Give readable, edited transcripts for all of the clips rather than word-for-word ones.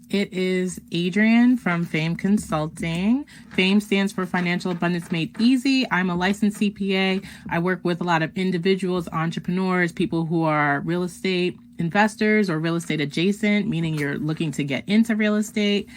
It is Adrienne from Fame Consulting. Fame stands for Financial Abundance Made Easy. I'm a licensed CPA. I work with a lot of individuals, entrepreneurs, people who are real estate investors or real estate adjacent, meaning you're looking to get into real estate.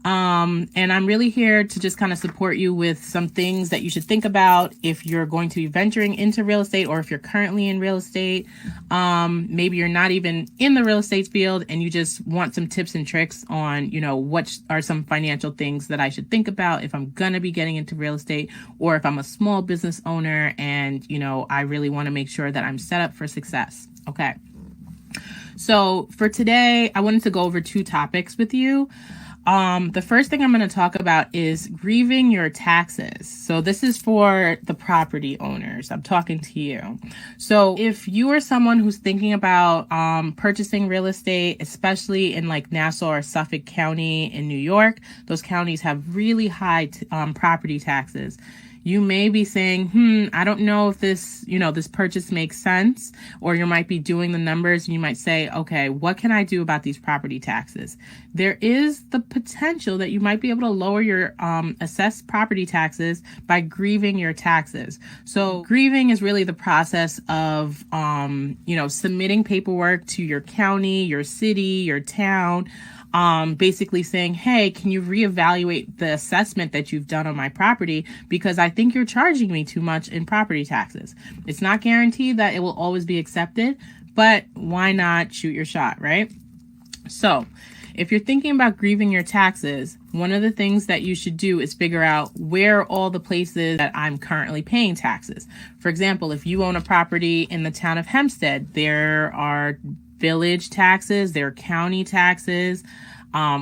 And I'm really here to just kind of support you with some things that you should think about if you're going to be venturing into real estate, or if you're currently in real estate. Maybe you're not even in the real estate field and you just want some tips and tricks on, what are some financial things that I should think about if I'm going to be getting into real estate, or if I'm a small business owner and, I really want to make sure that I'm set up for success. Okay. So for today, I wanted to go over two topics with you. The first thing I'm going to talk about is grieving your taxes. So this is for the property owners. I'm talking to you. So if you are someone who's thinking about purchasing real estate, especially in like Nassau or Suffolk County in New York, those counties have really high property taxes. You may be saying, I don't know if this purchase makes sense, or you might be doing the numbers and you might say, okay, what can I do about these property taxes? There is the potential that you might be able to lower your assessed property taxes by grieving your taxes. So grieving is really the process of, submitting paperwork to your county, your city, your town, basically saying, hey, can you reevaluate the assessment that you've done on my property? Because I think you're charging me too much in property taxes. It's not guaranteed that it will always be accepted, but why not shoot your shot, right? So if you're thinking about grieving your taxes, one of the things that you should do is figure out where all the places that I'm currently paying taxes. For example, if you own a property in the town of Hempstead, there are village taxes, there are county taxes,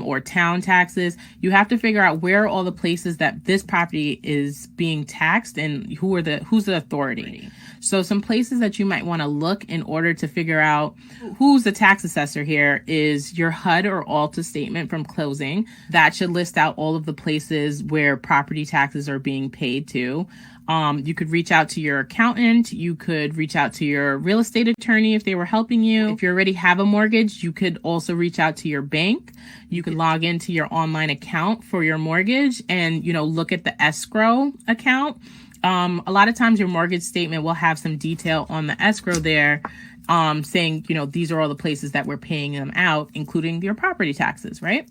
or town taxes. You have to figure out where are all the places that this property is being taxed and who's the authority. So some places that you might want to look in order to figure out who's the tax assessor here is your HUD or Alta statement from closing. That should list out all of the places where property taxes are being paid to. You could reach out to your accountant. You could reach out to your real estate attorney if they were helping you. If you already have a mortgage, you could also reach out to your bank. You can log into your online account for your mortgage and, look at the escrow account. A lot of times your mortgage statement will have some detail on the escrow there, saying, these are all the places that we're paying them out, including your property taxes, right?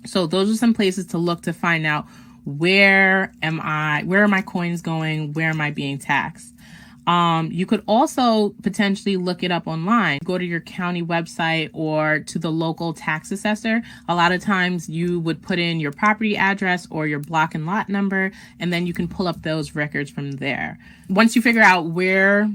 So those are some places to look to find out where are my coins going? Where am I being taxed? You could also potentially look it up online. Go to your county website or to the local tax assessor. A lot of times you would put in your property address or your block and lot number, and then you can pull up those records from there. Once you figure out where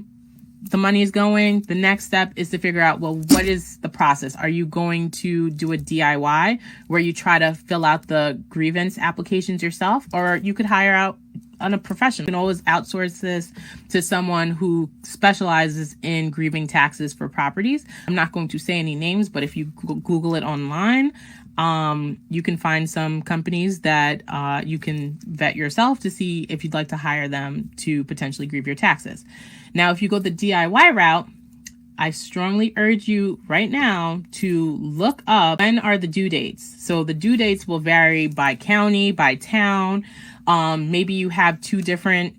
the money is going, the next step is to figure out, well, what is the process? Are you going to do a DIY where you try to fill out the grievance applications yourself, or you could hire out on a professional? You can always outsource this to someone who specializes in grieving taxes for properties. I'm not going to say any names, but if you Google it online, you can find some companies that you can vet yourself to see if you'd like to hire them to potentially grieve your taxes. Now, if you go the DIY route, I strongly urge you right now to look up when are the due dates. So the due dates will vary by county, by town. Maybe you have two different,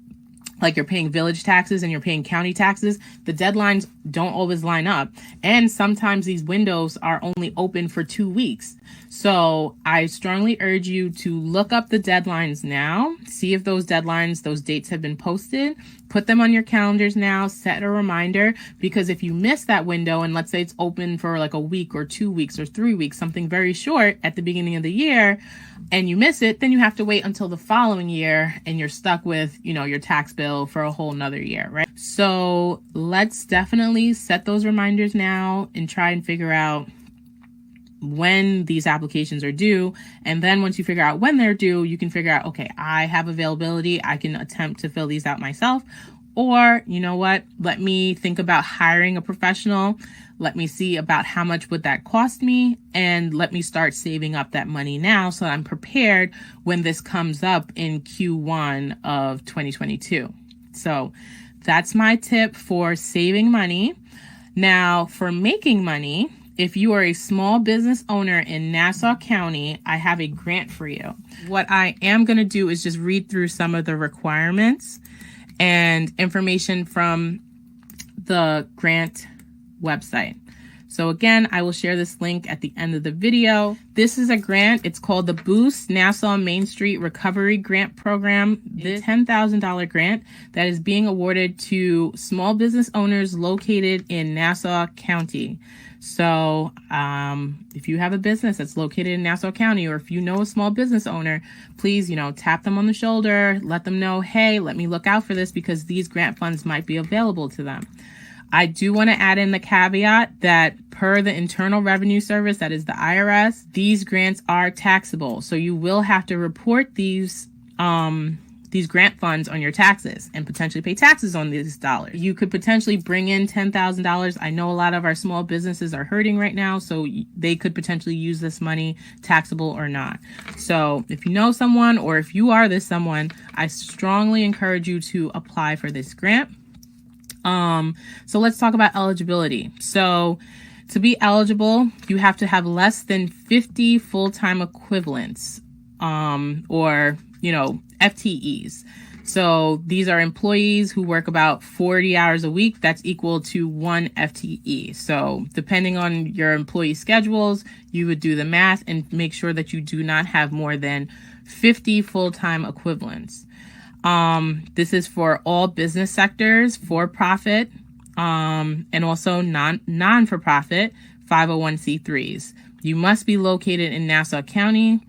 like you're paying village taxes and you're paying county taxes. The deadlines don't always line up. And sometimes these windows are only open for 2 weeks. So I strongly urge you to look up the deadlines now, see if those dates have been posted, put them on your calendars now, set a reminder, because if you miss that window and let's say it's open for like a week or 2 weeks or 3 weeks, something very short at the beginning of the year, and you miss it, then you have to wait until the following year and you're stuck with, your tax bill for a whole nother year, right? So let's definitely set those reminders now and try and figure out when these applications are due. And then once you figure out when they're due, you can figure out, okay, I have availability. I can attempt to fill these out myself. Or, you know what, let me think about hiring a professional. Let me see about how much would that cost me. And let me start saving up that money now so I'm prepared when this comes up in Q1 of 2022. So that's my tip for saving money. Now, for making money, if you are a small business owner in Nassau County, I have a grant for you. What I am going to do is just read through some of the requirements and information from the grant website. So again, I will share this link at the end of the video. This is a grant. It's called the Boost Nassau Main Street Recovery Grant Program. The $10,000 grant that is being awarded to small business owners located in Nassau County. So if you have a business that's located in Nassau County, or if you know a small business owner, please, tap them on the shoulder, let them know, hey, let me look out for this because these grant funds might be available to them. I do want to add in the caveat that per the Internal Revenue Service, that is the IRS, these grants are taxable. So you will have to report these grant funds on your taxes and potentially pay taxes on these dollars. You could potentially bring in $10,000. I know a lot of our small businesses are hurting right now, so they could potentially use this money, taxable or not. So if you know someone, or if you are this someone, I strongly encourage you to apply for this grant. So let's talk about eligibility. So to be eligible, you have to have less than 50 full-time equivalents, or, FTEs. So these are employees who work about 40 hours a week. That's equal to 1 FTE. So depending on your employee schedules, you would do the math and make sure that you do not have more than 50 full-time equivalents. This is for all business sectors, for-profit, and also non-for-profit 501c3s. You must be located in Nassau County.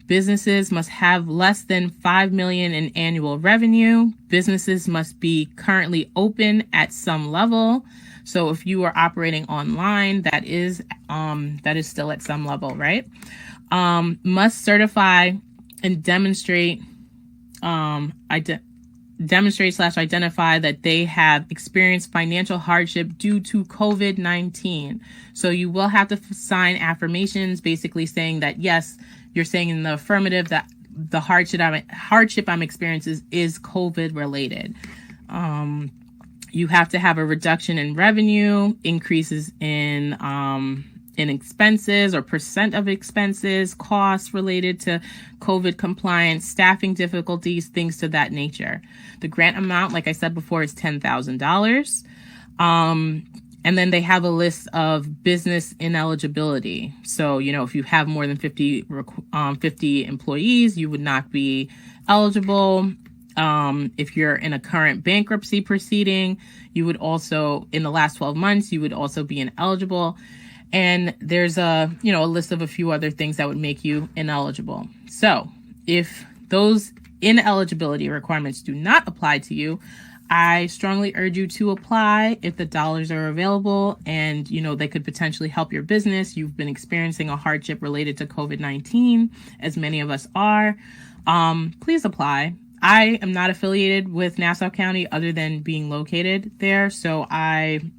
Businesses must have less than $5 million in annual revenue. Businesses must be currently open at some level. So if you are operating online, that is still at some level, right? Must certify and demonstrate /identify that they have experienced financial hardship due to COVID-19. So you will have to sign affirmations basically saying that, yes, you're saying in the affirmative that the hardship I'm experiencing is COVID related. You have to have a reduction in revenue, increases in expenses or percent of expenses, costs related to COVID compliance, staffing difficulties, things to that nature. The grant amount, like I said before, is $10,000. And then they have a list of business ineligibility. So, if you have more than 50 employees, you would not be eligible. If you're in a current bankruptcy proceeding, you would also, in the last 12 months, you would also be ineligible. And there's a list of a few other things that would make you ineligible. So if those ineligibility requirements do not apply to you, I strongly urge you to apply if the dollars are available and, they could potentially help your business. You've been experiencing a hardship related to COVID-19, as many of us are. Please apply. I am not affiliated with Nassau County other than being located there. So I'm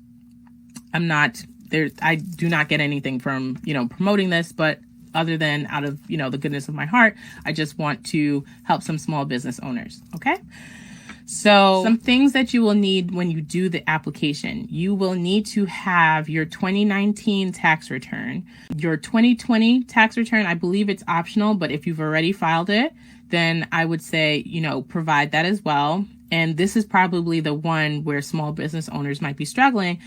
not there. I do not get anything from, promoting this, but other than out of, the goodness of my heart, I just want to help some small business owners. Okay. So some things that you will need when you do the application. You will need to have your 2019 tax return. Your 2020 tax return, I believe it's optional, but if you've already filed it, then I would say, provide that as well. And this is probably the one where small business owners might be struggling,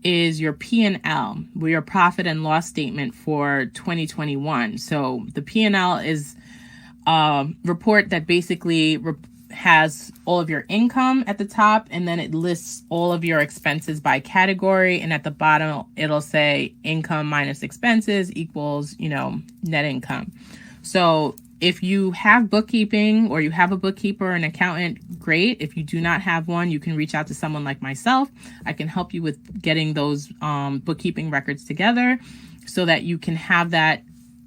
is your P&L, your profit and loss statement for 2021. So the P&L is a report that basically has all of your income at the top, and then it lists all of your expenses by category. And at the bottom, it'll say income minus expenses equals, net income. So if you have bookkeeping or you have a bookkeeper or an accountant, great. If you do not have one, you can reach out to someone like myself. I can help you with getting those bookkeeping records together so that you can have that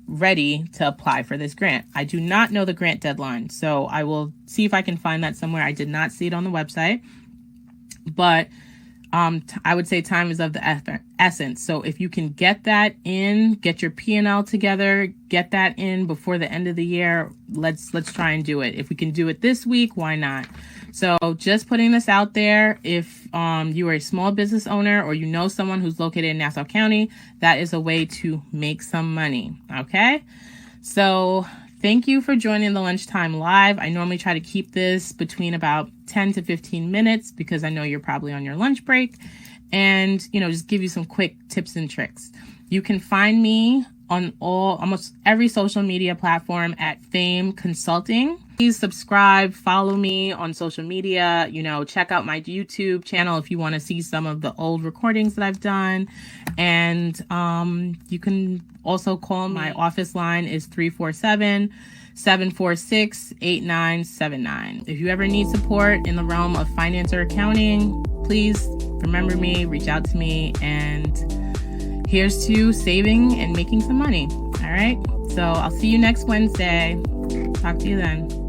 ready to apply for this grant. I do not know the grant deadline, so I will see if I can find that somewhere. I did not see it on the website, but I would say time is of the essence. So if you can get that in, get your P&L together, get that in before the end of the year, let's try and do it. If we can do it this week, why not? So just putting this out there, if you are a small business owner or you know someone who's located in Nassau County, that is a way to make some money, okay? So thank you for joining the Lunchtime Live. I normally try to keep this between about 10 to 15 minutes because I know you're probably on your lunch break, and, just give you some quick tips and tricks. You can find me on almost every social media platform at Fame Consulting. Please subscribe, follow me on social media, check out my YouTube channel if you want to see some of the old recordings that I've done. And you can also call my office line is 347-746-8979. If you ever need support in the realm of finance or accounting, please remember me, reach out to me, and here's to saving and making some money. All right. So I'll see you next Wednesday. Talk to you then.